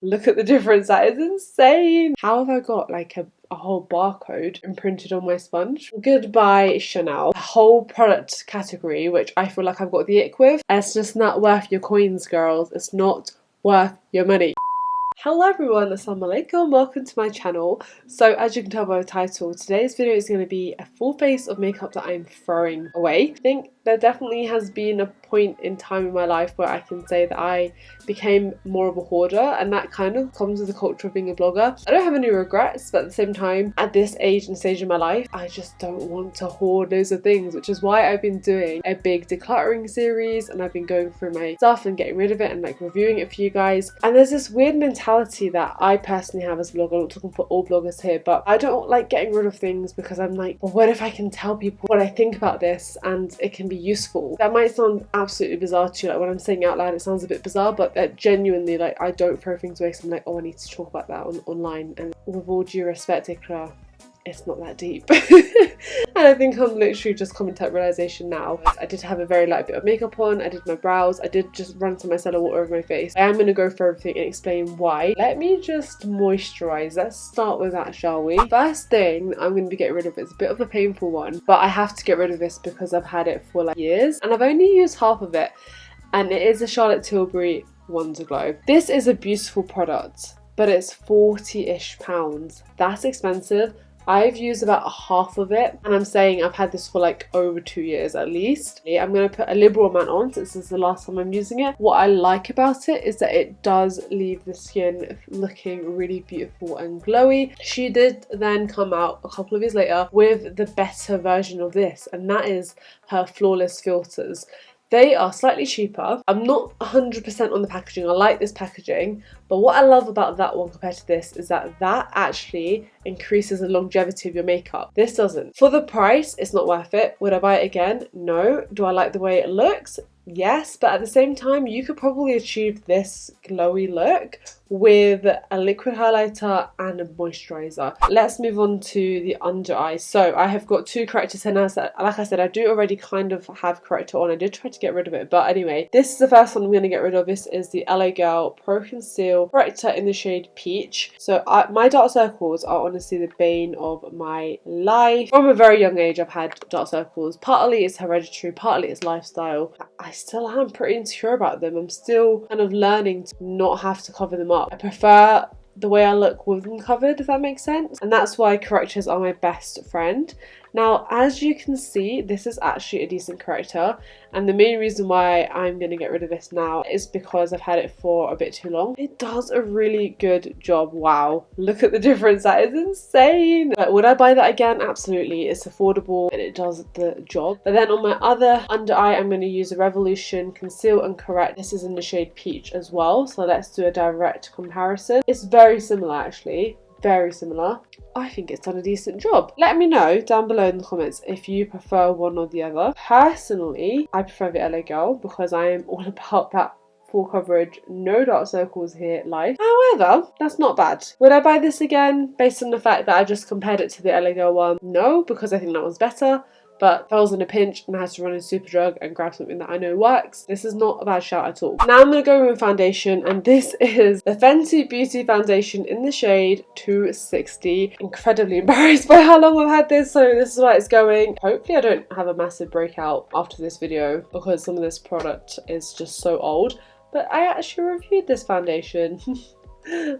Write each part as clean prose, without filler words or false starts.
Look at the difference, that is insane. How have I got like a whole barcode imprinted on my sponge? Goodbye Chanel. A whole product category which I feel like I've got the ick with, and it's just not worth your coins, girls. It's not worth your money. Hello everyone, assalamu alaikum, welcome to my channel. So as you can tell by the title, today's video is going to be a full face of makeup that I'm throwing away. I think there definitely has been a point in time in my life where I can say that I became more of a hoarder, and that kind of comes with the culture of being a blogger. I don't have any regrets, but at the same time, at this age and stage in my life, I just don't want to hoard loads of things, which is why I've been doing a big decluttering series, and I've been going through my stuff and getting rid of it and like reviewing it for you guys. And there's this weird mentality that I personally have as a blogger. I'm not talking for all bloggers here, but I don't like getting rid of things because I'm like, well, what if I can tell people what I think about this and it can be useful? That might sound absolutely bizarre to you, like when I'm saying it out loud it sounds a bit bizarre, but genuinely, like, I don't throw things away, so I'm like, oh, I need to talk about that online. And with all due respect, Iqra, it's not that deep. And I think I'm literally just coming to that realization now. I did have a very light bit of makeup on, I did my brows, I did just run some micellar water over my face. I am going to go through everything and explain why. Let me just moisturize. Let's start with that, shall we? First thing I'm going to be getting rid of is a bit of a painful one, but I have to get rid of this because I've had it for like years and I've only used half of it, and it is a Charlotte Tilbury Wonder Glow. This is a beautiful product, but it's 40-ish pounds. That's expensive. I've used about half of it, and I'm saying I've had this for like over 2 years at least. I'm going to put a liberal amount on since this is the last time I'm using it. What I like about it is that it does leave the skin looking really beautiful and glowy. She did then come out a couple of years later with the better version of this, and that is her Flawless Filters. They are slightly cheaper. I'm not 100% on the packaging. I like this packaging, but what I love about that one compared to this is that that actually increases the longevity of your makeup. This doesn't. For the price, it's not worth it. Would I buy it again? No. Do I like the way it looks? Yes, but at the same time, you could probably achieve this glowy look with a liquid highlighter and a moisturizer. Let's move on to the under eyes. So I have got two correctors here now. So like I said, I do already kind of have corrector on. I did try to get rid of it, but anyway, this is the first one I'm going to get rid of. This is the LA Girl Pro Conceal Corrector in the shade Peach. So my dark circles are honestly the bane of my life. From a very young age, I've had dark circles. Partly it's hereditary, partly it's lifestyle. I still am pretty insecure about them. I'm still kind of learning to not have to cover them up. I prefer the way I look with them covered, if that makes sense. And that's why correctors are my best friend. Now, as you can see, this is actually a decent corrector, and the main reason why I'm going to get rid of this now is because I've had it for a bit too long. It does a really good job. Wow, look at the difference. That is insane. But would I buy that again? Absolutely. It's affordable and it does the job. But then on my other under eye, I'm going to use a Revolution Conceal and Correct. This is in the shade Peach as well, so let's do a direct comparison. It's very similar actually. Very similar. I think it's done a decent job. Let me know down below in the comments if you prefer one or the other. Personally, I prefer the LA Girl because I am all about that full coverage, no dark circles here life. However, that's not bad. Would I buy this again based on the fact that I just compared it to the LA Girl one? No, because I think that one's better. But if I was in a pinch and I had to run in Superdrug and grab something that I know works, this is not a bad shout at all. Now I'm going to go with foundation, and this is the Fenty Beauty Foundation in the shade 260. Incredibly embarrassed by how long I've had this, so this is where it's going. Hopefully I don't have a massive breakout after this video because some of this product is just so old. But I actually reviewed this foundation a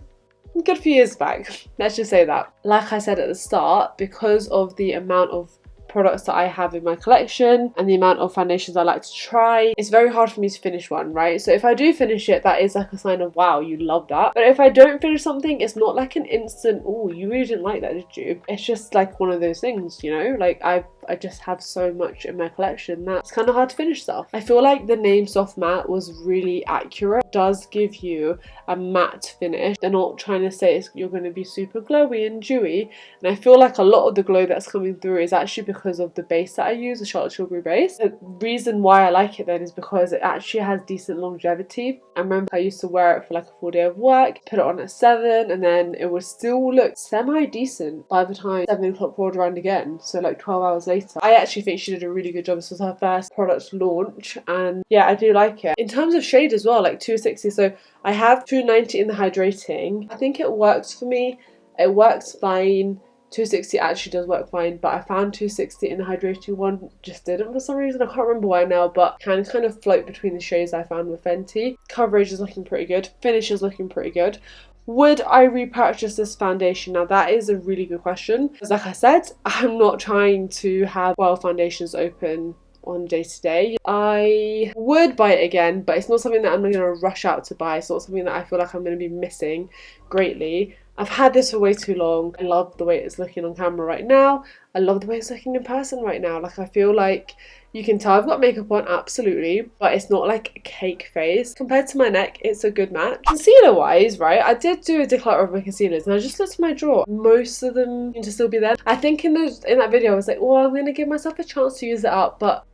good few years back. Let's just say that. Like I said at the start, because of the amount of products that I have in my collection and the amount of foundations I like to try, it's very hard for me to finish one, right? So if I do finish it, that is like a sign of wow, you love that. But if I don't finish something, it's not like an instant, oh, you really didn't like that, did you? It's just like one of those things, you know, like I just have so much in my collection that it's kind of hard to finish stuff. I feel like the name Soft Matte was really accurate. It does give you a matte finish. They're not trying to say you're going to be super glowy and dewy, and I feel like a lot of the glow that's coming through is actually because of the base that I use, the Charlotte Tilbury base. The reason why I like it then is because it actually has decent longevity. I remember I used to wear it for like a full day of work, put it on at 7, and then it would still look semi-decent by the time 7 o'clock rolled around again, so like 12 hours later. later. I actually think she did a really good job. This was her first product launch, and yeah, I do like it. In terms of shade as well, like 260, so I have 290 in the hydrating. I think it works for me. It works fine. 260 actually does work fine, but I found 260 in the hydrating one just didn't for some reason. I can't remember why now, but can kind of float between the shades I found with Fenty. Coverage is looking pretty good. Finish is looking pretty good. Would I repurchase this foundation? Now that is a really good question, because like I said, I'm not trying to have 12 foundations open on day to day. I would buy it again, but it's not something that I'm going to rush out to buy. It's not something that I feel like I'm going to be missing greatly. I've had this for way too long. I love the way it's looking on camera right now. I love the way it's looking in person right now. Like, I feel like you can tell I've got makeup on, absolutely, but it's not like a cake face. Compared to my neck, it's a good match. Concealer wise, right, I did do a declutter of my concealers, and I just looked at my drawer. Most of them seem to still be there. I think in that video I was like, well, I'm going to give myself a chance to use it up, but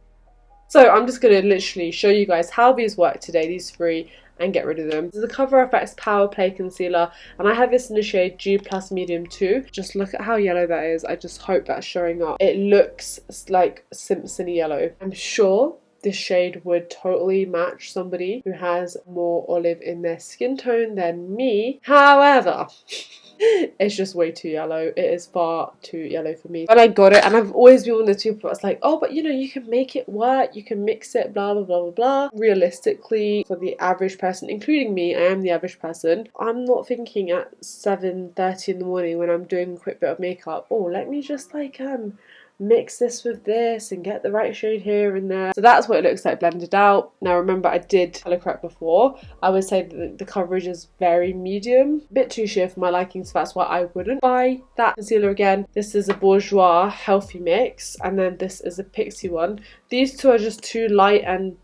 so I'm just going to literally show you guys how these work today, these three, and get rid of them. This is the Cover FX Power Play Concealer, and I have this in the shade G Plus Medium 2. Just look at how yellow that is. I just hope that's showing up. It looks like Simpson yellow. I'm sure this shade would totally match somebody who has more olive in their skin tone than me. However, it's just way too yellow. It is far too yellow for me. But I got it, and I've always been one of the two people that's like, oh, but you know, you can make it work, you can mix it, blah, blah, blah, blah, blah. Realistically, for the average person, including me, I am the average person, I'm not thinking at 7:30 in the morning when I'm doing a quick bit of makeup, oh, let me just like, mix this with this and get the right shade here and there. So that's what it looks like blended out. Now remember, I did colour correct before. I would say that the coverage is very medium, a bit too sheer for my liking, so that's why I wouldn't buy that concealer again. This is a Bourjois healthy mix, and then this is a Pixi one. These two are just too light and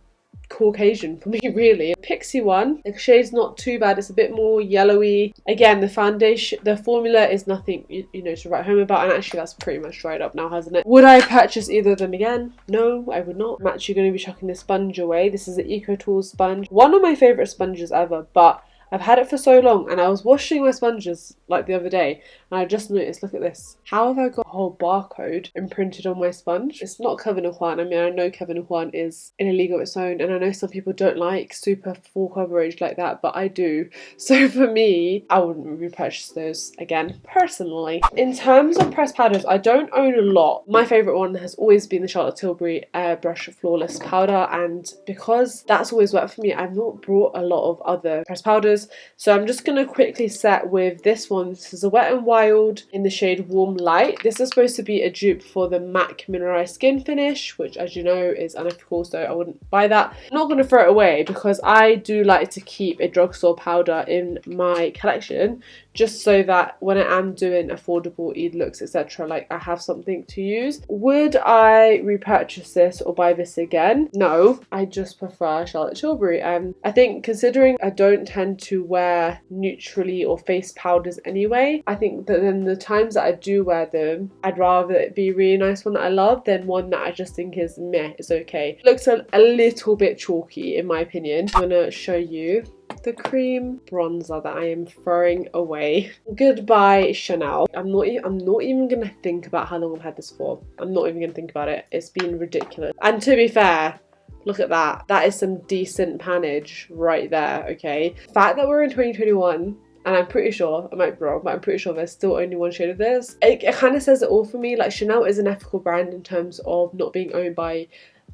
Caucasian for me, really. Pixi one, the shade's not too bad. It's a bit more yellowy. Again, the foundation, the formula is nothing you know to write home about, and actually that's pretty much dried up now, hasn't it? Would I purchase either of them again? No, I would not. I'm actually going to be chucking this sponge away. This is an Iqra Tools sponge, one of my favourite sponges ever, but I've had it for so long, and I was washing my sponges like the other day, and I just noticed, look at this. How have I got a whole barcode imprinted on my sponge? It's not Kevin Juan. I mean, I know Kevin Juan is in a league of its own, and I know some people don't like super full coverage like that, but I do. So for me, I wouldn't repurchase those again, personally. In terms of pressed powders, I don't own a lot. My favourite one has always been the Charlotte Tilbury Airbrush Flawless Powder, and because that's always worked for me, I've not brought a lot of other pressed powders. So I'm just going to quickly set with this one. This is a Wet n Wild in the shade Warm Light. This is supposed to be a dupe for the MAC Mineralized Skin Finish, which, as you know, is unethical, so I wouldn't buy that. I'm not going to throw it away because I do like to keep a drugstore powder in my collection, just so that when I am doing affordable Eid looks, etc., like I have something to use. Would I repurchase this or buy this again? No, I just prefer Charlotte Tilbury. I think, considering I don't tend to wear neutrally or face powders anyway, I think that then the times that I do wear them, I'd rather it be a really nice one that I love than one that I just think is meh, it's okay. Looks a little bit chalky in my opinion. I'm gonna show you the cream bronzer that I am throwing away. Goodbye Chanel. I'm not even gonna think about how long I've had this for. I'm not even gonna think about it. It's been ridiculous. And to be fair, look at that. That is some decent panage right there, okay? The fact that we're in 2021, and I'm pretty sure, I might be wrong, but I'm pretty sure there's still only one shade of this. It kind of says it all for me. Like, Chanel is an ethical brand in terms of not being owned by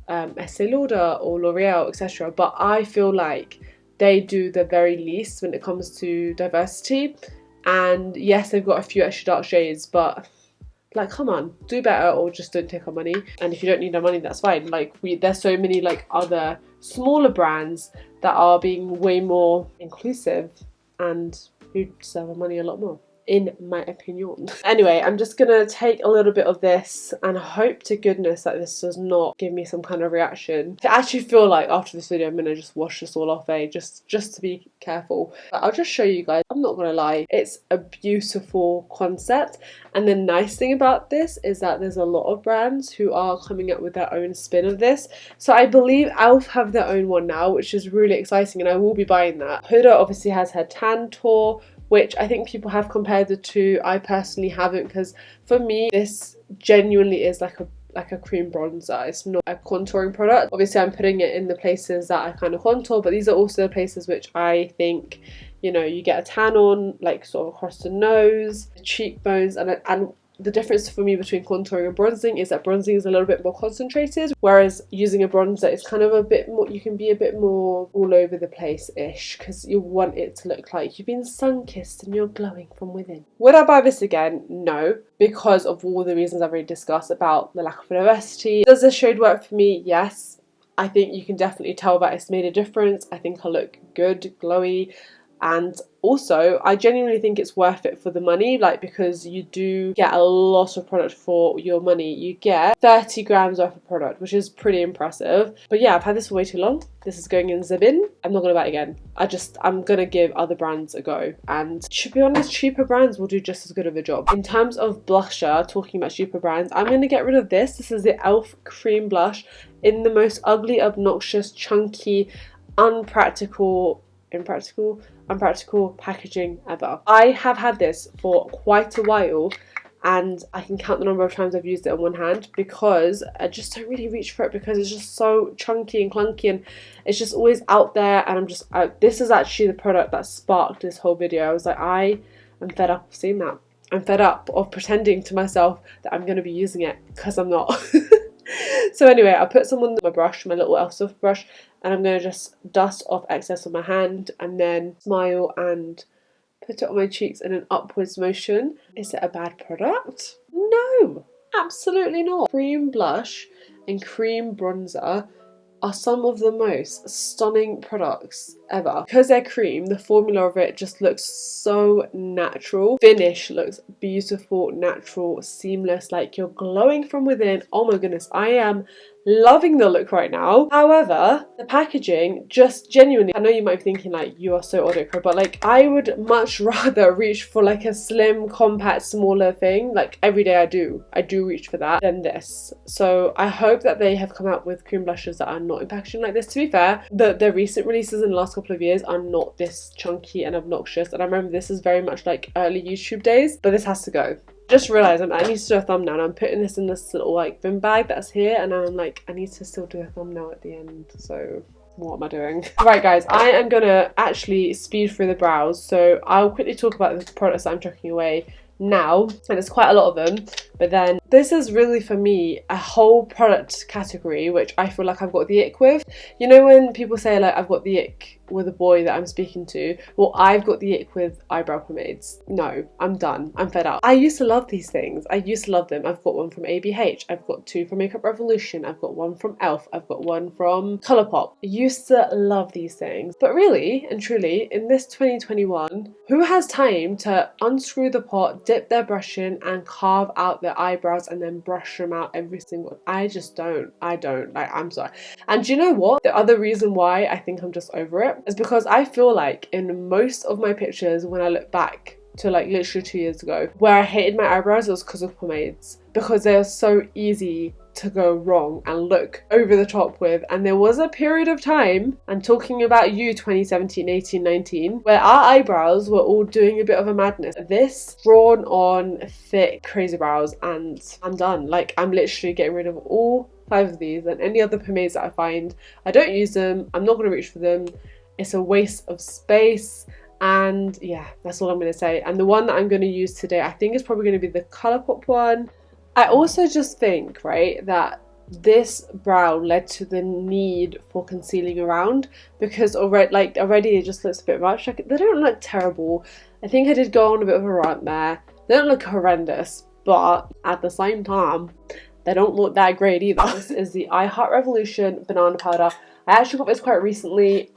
Estee Lauder or L'Oreal, etc. But I feel like they do the very least when it comes to diversity. And yes, they've got a few extra dark shades, but like, come on, do better or just don't take our money. And if you don't need our money, that's fine. Like, there's so many like other smaller brands that are being way more inclusive and who deserve our money a lot more, in my opinion. Anyway, I'm just gonna take a little bit of this and hope to goodness that this does not give me some kind of reaction. I actually feel like after this video I'm gonna just wash this all off, just to be careful. But I'll just show you guys. I'm not gonna lie, it's a beautiful concept, and the nice thing about this is that there's a lot of brands who are coming up with their own spin of this. So I believe Elf have their own one now, which is really exciting, and I will be buying that. Huda obviously has her tan tour, which I think people have compared the two. I personally haven't, because for me this genuinely is like like a cream bronzer. It's not a contouring product. Obviously I'm putting it in the places that I kind of contour, but these are also the places which I think, you know, you get a tan on, like sort of across the nose, the cheekbones, and the difference for me between contouring and bronzing is that bronzing is a little bit more concentrated, whereas using a bronzer is kind of a bit more, you can be a bit more all over the place-ish, because you want it to look like you've been sun-kissed and you're glowing from within. Would I buy this again? No, because of all the reasons I've already discussed about the lack of diversity. Does this shade work for me? Yes. I think you can definitely tell that it's made a difference. I think I look good, glowy. And also, I genuinely think it's worth it for the money, like, because you do get a lot of product for your money. You get 30 grams worth of product, which is pretty impressive. But yeah, I've had this for way too long. This is going in the bin. I'm not going to buy it again. I'm going to give other brands a go. And to be honest, cheaper brands will do just as good of a job. In terms of blusher, talking about cheaper brands, I'm going to get rid of this. This is the e.l.f. Cream Blush in the most ugly, obnoxious, chunky, unpractical packaging ever. I have had this for quite a while and I can count the number of times I've used it on one hand, because I just don't really reach for it because it's just so chunky and clunky and it's just always out there, and I'm just this is actually the product that sparked this whole video. I was like, I am fed up of seeing that. I'm fed up of pretending to myself that I'm going to be using it, because I'm not. So anyway, I put some on my brush, my little e.l.f. soft brush, and I'm going to just dust off excess on my hand and then smile and put it on my cheeks in an upwards motion. Is it a bad product? No, absolutely not. Cream blush and cream bronzer are some of the most stunning products ever. Because they're cream, the formula of it just looks so natural. Finish looks beautiful, natural, seamless, like you're glowing from within. Oh my goodness, I am loving the look right now. However, the packaging just genuinely, I know you might be thinking like, you are so odd, Iqra, but like I would much rather reach for like a slim, compact, smaller thing. Like every day I do reach for that, than this. So I hope that they have come out with cream blushes that are not in packaging like this. To be fair, the recent releases in the last couple of years are not this chunky and obnoxious, and I remember this is very much like early YouTube days, but this has to go. Just realised I need to do a thumbnail, and I'm putting this in this little like bin bag that's here, and I'm like, I need to still do a thumbnail at the end, so what am I doing? Right guys, I am gonna actually speed through the brows, so I'll quickly talk about the products that I'm chucking away now, and it's quite a lot of them, but then this is really for me a whole product category which I feel like I've got the ick with. You know when people say like I've got the ick with a boy that I'm speaking to? Well, I've got the ick with eyebrow pomades. No, I'm done. I'm fed up. I used to love these things. I used to love them. I've got one from ABH. I've got two from Makeup Revolution. I've got one from e.l.f. I've got one from Colourpop. I used to love these things. But really and truly, in this 2021, who has time to unscrew the pot, dip their brush in and carve out their eyebrows and then brush them out every single... I just don't. I don't. Like, I'm sorry. And do you know what? The other reason why I think I'm just over it is because I feel like in most of my pictures, when I look back to like literally 2 years ago, where I hated my eyebrows, it was because of pomades, because they're so easy to go wrong and look over the top with. And there was a period of time, I'm talking about you 2017, 18, 19, where our eyebrows were all doing a bit of a madness. This drawn on thick crazy brows, and I'm done. Like, I'm literally getting rid of all 5 of these, and any other pomades that I find, I don't use them. I'm not going to reach for them. It's a waste of space. And yeah, that's all I'm going to say. And the one that I'm going to use today, I think is probably going to be the Colourpop one. I also just think, right, that this brow led to the need for concealing around, because already it just looks a bit much. Like, they don't look terrible. I think I did go on a bit of a rant there. They don't look horrendous, but at the same time, they don't look that great either. This is the I Heart Revolution Banana Powder. I actually got this quite recently,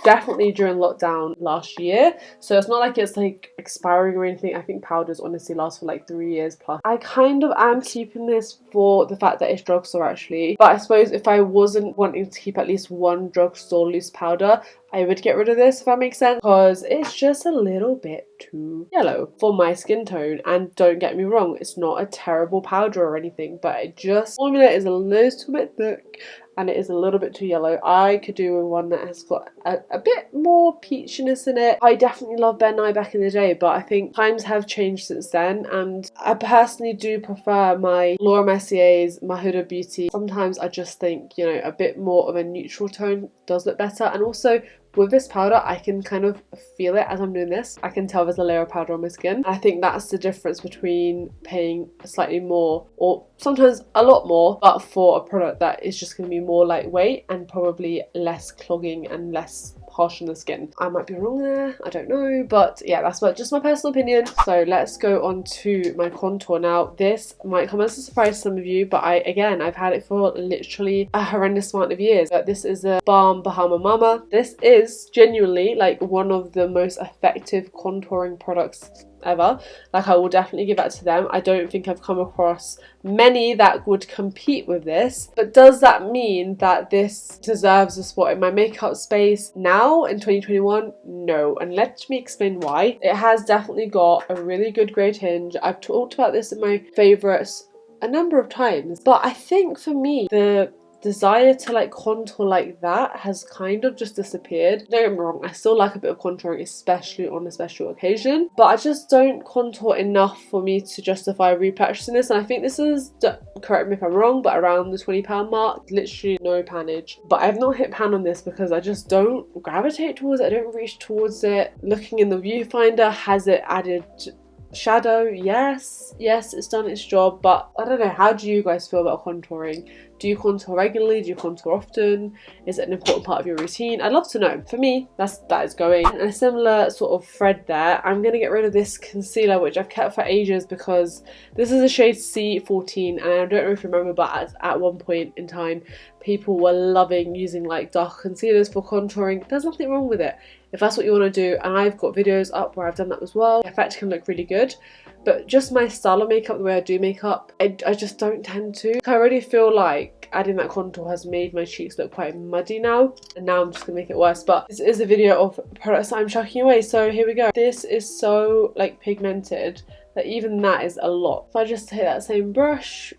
definitely during lockdown last year. So it's not like it's like expiring or anything. I think powders honestly last for like 3 years plus. I kind of am keeping this for the fact that it's drugstore actually. But I suppose if I wasn't wanting to keep at least one drugstore loose powder, I would get rid of this, if that makes sense, because it's just a little bit too yellow for my skin tone. And don't get me wrong, it's not a terrible powder or anything, but it just, formula is a little bit thick and it is a little bit too yellow. I could do with one that has got a bit more peachiness in it. I definitely loved Ben Nye back in the day, but I think times have changed since then, and I personally do prefer my Laura Mercier's, my Huda Beauty. Sometimes I just think, you know, a bit more of a neutral tone does look better. And also with this powder, I can kind of feel it as I'm doing this. I can tell there's a layer of powder on my skin. I think that's the difference between paying slightly more, or sometimes a lot more, but for a product that is just going to be more lightweight and probably less clogging and less harsh on the skin. I might be wrong there, I don't know, but yeah, that's just my personal opinion. So let's go on to my contour now. This might come as a surprise to some of you, but I've had it for literally a horrendous amount of years. But this is a Balm Bahama Mama. This is genuinely like one of the most effective contouring products ever. Like, I will definitely give that to them. I don't think I've come across many that would compete with this, but does that mean that this deserves a spot in my makeup space now in 2021? No, and let me explain why. It has definitely got a really good grey tinge. I've talked about this in my favourites a number of times, but I think for me the desire to like contour like that has kind of just disappeared. Don't get me wrong, I still like a bit of contouring, especially on a special occasion, but I just don't contour enough for me to justify repurchasing this. And I think this is, correct me if I'm wrong, but around the £20 mark. Literally no panage, but I've not hit pan on this because I just don't gravitate towards it. I don't reach towards it. Looking in the viewfinder, has it added shadow? Yes, it's done its job, but I don't know, how do you guys feel about contouring? Do you contour regularly? Do you contour often? Is it an important part of your routine? I'd love to know. For me, that is going. And a similar sort of thread there, I'm going to get rid of this concealer, which I've kept for ages because this is a shade C14, and I don't know if you remember, but at one point in time, people were loving using like dark concealers for contouring. There's nothing wrong with it if that's what you want to do, and I've got videos up where I've done that as well. The effect can look really good, but just my style of makeup, the way I do makeup, I just don't tend to. I already feel like adding that contour has made my cheeks look quite muddy now, and now I'm just gonna make it worse. But this is a video of products that I'm chucking away, so here we go. This is so like pigmented that even that is a lot. If I just take that same brush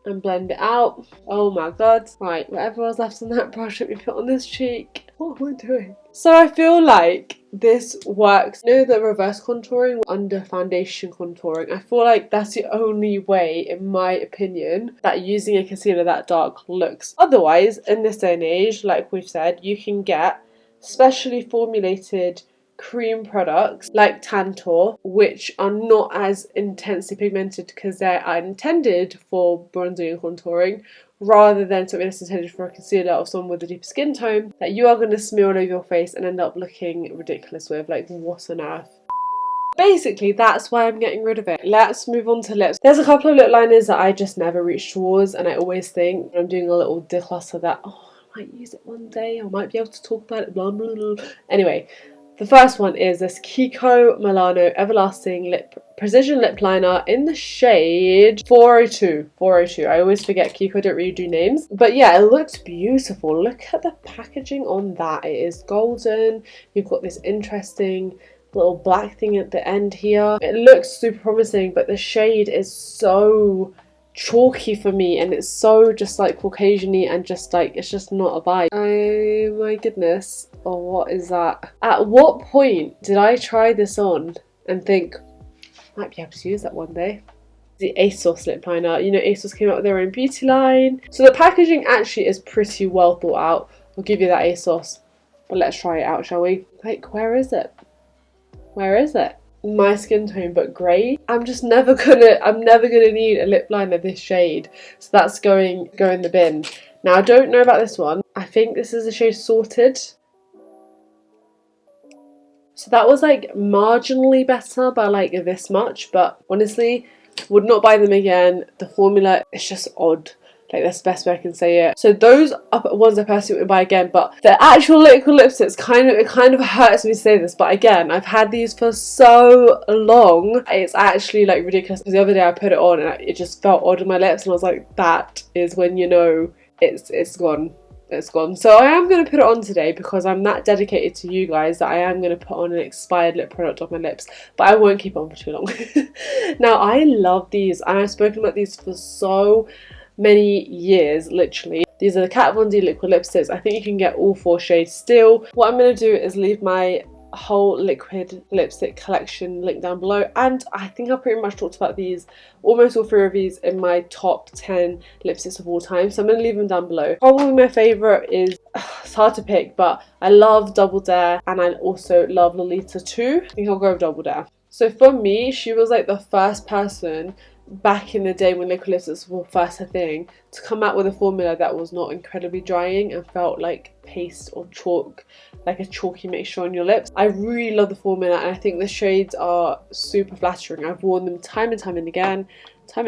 and blend it out, oh my god. Right, whatever was left on that brush, let me put on this cheek. What am I doing? So I feel like this works. You know, the reverse contouring under foundation contouring, I feel like that's the only way, in my opinion, that using a concealer that dark looks. Otherwise, in this day and age, like we've said, you can get specially formulated cream products like Tantor, which are not as intensely pigmented because they are intended for bronzing and contouring, rather than something that's intended for a concealer of someone with a deeper skin tone that you are going to smear all over your face and end up looking ridiculous with. Like, what on earth? Basically, that's why I'm getting rid of it. Let's move on to lips. There's a couple of lip liners that I just never reach towards, and I always think when I'm doing a little declutter that, oh, I might use it one day, I might be able to talk about it, blah blah blah. Anyway, the first one is this Kiko Milano Everlasting Precision Lip Liner in the shade 402. 402. I always forget, Kiko don't really do names. But yeah, it looks beautiful. Look at the packaging on that. It is golden. You've got this interesting little black thing at the end here. It looks super promising, but the shade is so chalky for me, and it's so just like Caucasian-y, and just like, it's just not a vibe. Oh my goodness. Oh, what is that? At what point did I try this on and think, I might be able to use that one day? The ASOS lip liner. You know, ASOS came out with their own beauty line. So the packaging actually is pretty well thought out. I'll give you that, ASOS. But let's try it out, shall we? Like, where is it? Where is it? My skin tone, but grey. I'm never gonna need a lip liner this shade, so that's going in the bin. Now, I don't know about this one. I think this is the shade Sorted. So that was like marginally better by like this much, but honestly, would not buy them again. The formula is just odd. Like, that's the best way I can say it. So those are ones I personally wouldn't buy again, but the actual liquid lipsticks, it kind of hurts me to say this, but again, I've had these for so long, it's actually like ridiculous. Because the other day I put it on and it just felt odd on my lips, and I was like, that is when you know it's gone. It's gone. So I am going to put it on today because I'm that dedicated to you guys that I am going to put on an expired lip product on my lips, but I won't keep on for too long. Now, I love these, and I've spoken about these for so many years, literally. These are the Kat Von D liquid lipsticks. I think you can get all 4 shades still. What I'm going to do is leave my whole liquid lipstick collection link down below, and I think I pretty much talked about these, almost all 3 of these, in my top 10 lipsticks of all time, so I'm going to leave them down below. Probably my favourite is, it's hard to pick, but I love Double Dare and I also love Lolita too. I think I'll go with Double Dare. So for me, she was like the first person back in the day when liquid lipsticks were first a thing to come out with a formula that was not incredibly drying and felt like paste or chalk, like a chalky mixture on your lips. I really love the formula and I think the shades are super flattering. I've worn them time and time again. I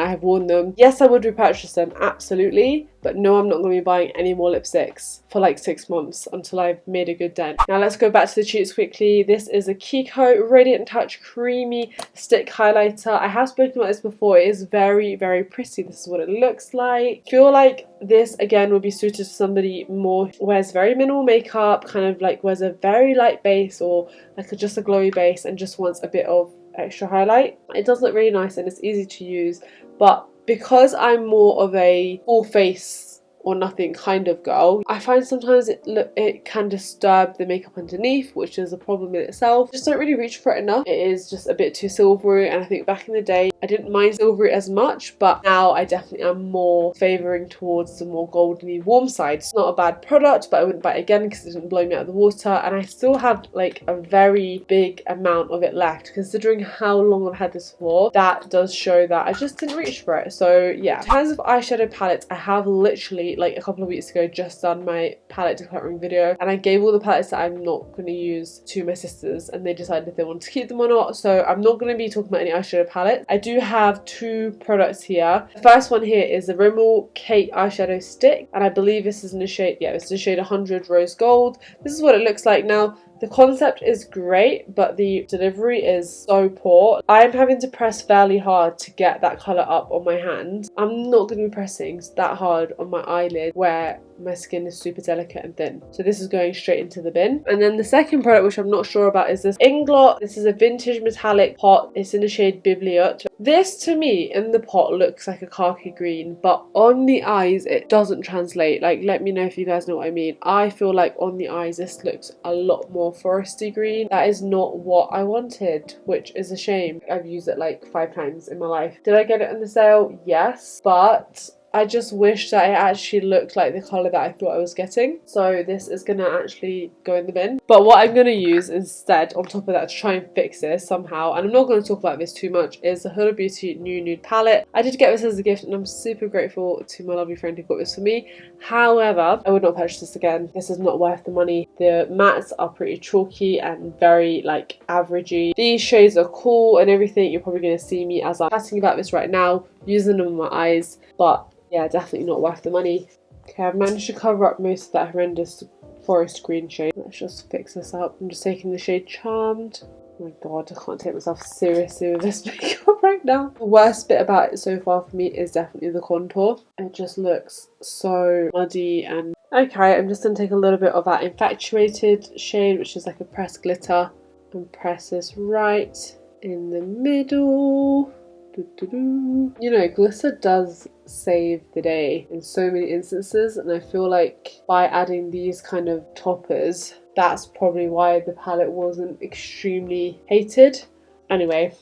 have worn them. Yes, I would repurchase them, absolutely, but no, I'm not going to be buying any more lipsticks for like 6 months until I've made a good dent. Now let's go back to the cheats quickly. This is a Kiko Radiant Touch Creamy Stick Highlighter. I have spoken about this before. It is very, very pretty. This is what it looks like. I feel like this again would be suited to somebody more who wears very minimal makeup, kind of like wears a very light base or like just a glowy base and just wants a bit of extra highlight. It does look really nice and it's easy to use, but because I'm more of a full face or nothing kind of girl, I find sometimes it can disturb the makeup underneath, which is a problem in itself. Just don't really reach for it enough. It is just a bit too silvery, and I think back in the day I didn't mind silvery as much, but now I definitely am more favouring towards the more goldeny warm side. It's not a bad product, but I wouldn't buy it again because it didn't blow me out of the water, and I still have like a very big amount of it left. Considering how long I've had this for, that does show that I just didn't reach for it. So yeah, in terms of eyeshadow palettes, I have literally like a couple of weeks ago just done my palette decluttering video, and I gave all the palettes that I'm not going to use to my sisters and they decided if they want to keep them or not, so I'm not going to be talking about any eyeshadow palette. I do have 2 products here. The first one here is the Rimmel Kate eyeshadow stick, and I believe this is in the shade, yeah, it's the shade 100 Rose Gold. This is what it looks like. Now the concept is great, but the delivery is so poor. I'm having to press fairly hard to get that colour up on my hand. I'm not going to be pressing that hard on my eyelid where my skin is super delicate and thin. So this is going straight into the bin. And then the second product, which I'm not sure about, is this Inglot. This is a vintage metallic pot. It's in the shade Bibliot. This to me in the pot looks like a khaki green, but on the eyes it doesn't translate. Like, let me know if you guys know what I mean. I feel like on the eyes this looks a lot more foresty green. That is not what I wanted, which is a shame. I've used it like 5 times in my life. Did I get it on the sale? Yes, but I just wish that it actually looked like the colour that I thought I was getting. So this is going to actually go in the bin. But what I'm going to use instead, on top of that, to try and fix this somehow, and I'm not going to talk about this too much, is the Huda Beauty New Nude Palette. I did get this as a gift and I'm super grateful to my lovely friend who got this for me. However, I would not purchase this again. This is not worth the money. The mattes are pretty chalky and very like averagey. These shades are cool and everything. You're probably going to see me as I'm chatting about this right now, using them on my eyes, but yeah, definitely not worth the money. Okay, I've managed to cover up most of that horrendous forest green shade. Let's just fix this up. I'm just taking the shade Charmed. Oh my god, I can't take myself seriously with this makeup right now. The worst bit about it so far for me is definitely the contour. It just looks so muddy and... Okay, I'm just going to take a little bit of that Infatuated shade, which is like a pressed glitter, and press this right in the middle. You know, glitter does save the day in so many instances, and I feel like by adding these kind of toppers, that's probably why the palette wasn't extremely hated. Anyway,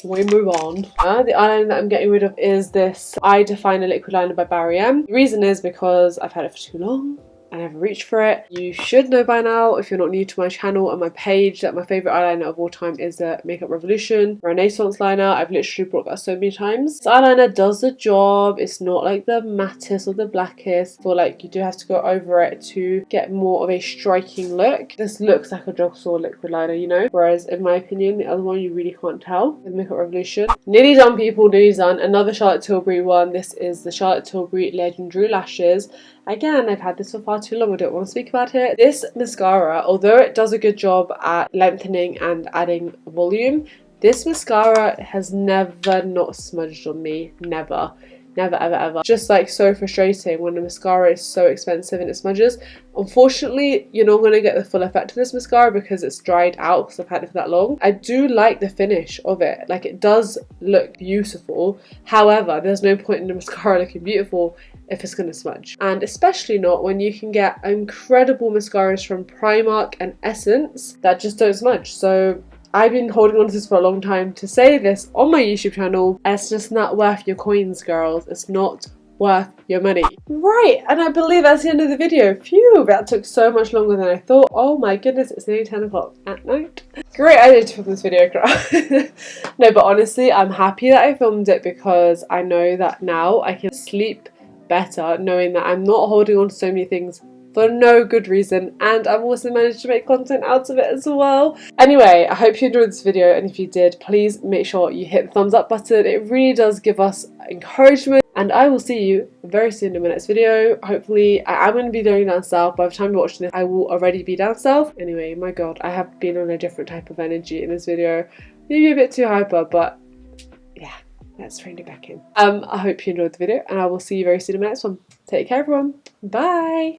we move on. The eyeliner that I'm getting rid of is this Eye Definer Liquid Liner by Barry M. The reason is because I've had it for too long. I never reached for it. You should know by now, if you're not new to my channel and my page, that my favourite eyeliner of all time is the Makeup Revolution Renaissance liner. I've literally brought that so many times. This eyeliner does the job. It's not like the mattest or the blackest. I feel like you do have to go over it to get more of a striking look. This looks like a drugstore liquid liner, you know, whereas in my opinion the other one you really can't tell. With Makeup Revolution. Nearly done, people, nearly done. Another Charlotte Tilbury one. This is the Charlotte Tilbury Legendary Lashes. Again, I've had this for far too long, I don't want to speak about it. This mascara, although it does a good job at lengthening and adding volume, this mascara has never not smudged on me, never. Never, ever, ever. Just like so frustrating when the mascara is so expensive and it smudges. Unfortunately, you're not going to get the full effect of this mascara because it's dried out because I've had it for that long. I do like the finish of it. Like, it does look beautiful. However, there's no point in the mascara looking beautiful if it's going to smudge. And especially not when you can get incredible mascaras from Primark and Essence that just don't smudge. So I've been holding on to this for a long time to say this on my YouTube channel. It's just not worth your coins, girls. It's not worth your money. Right, and I believe that's the end of the video. Phew, that took so much longer than I thought. Oh my goodness, it's nearly 10 o'clock at night. Great idea to film this video, Iqra. No, but honestly, I'm happy that I filmed it because I know that now I can sleep better knowing that I'm not holding on to so many things for no good reason, and I've also managed to make content out of it as well. Anyway, I hope you enjoyed this video, and if you did, please make sure you hit the thumbs up button. It really does give us encouragement, and I will see you very soon in my next video. Hopefully, I am going to be going down south. By the time you're watching this, I will already be down south. Anyway, my god, I have been on a different type of energy in this video. Maybe a bit too hyper, but yeah, let's train it back in. I hope you enjoyed the video, and I will see you very soon in my next one. Take care, everyone. Bye!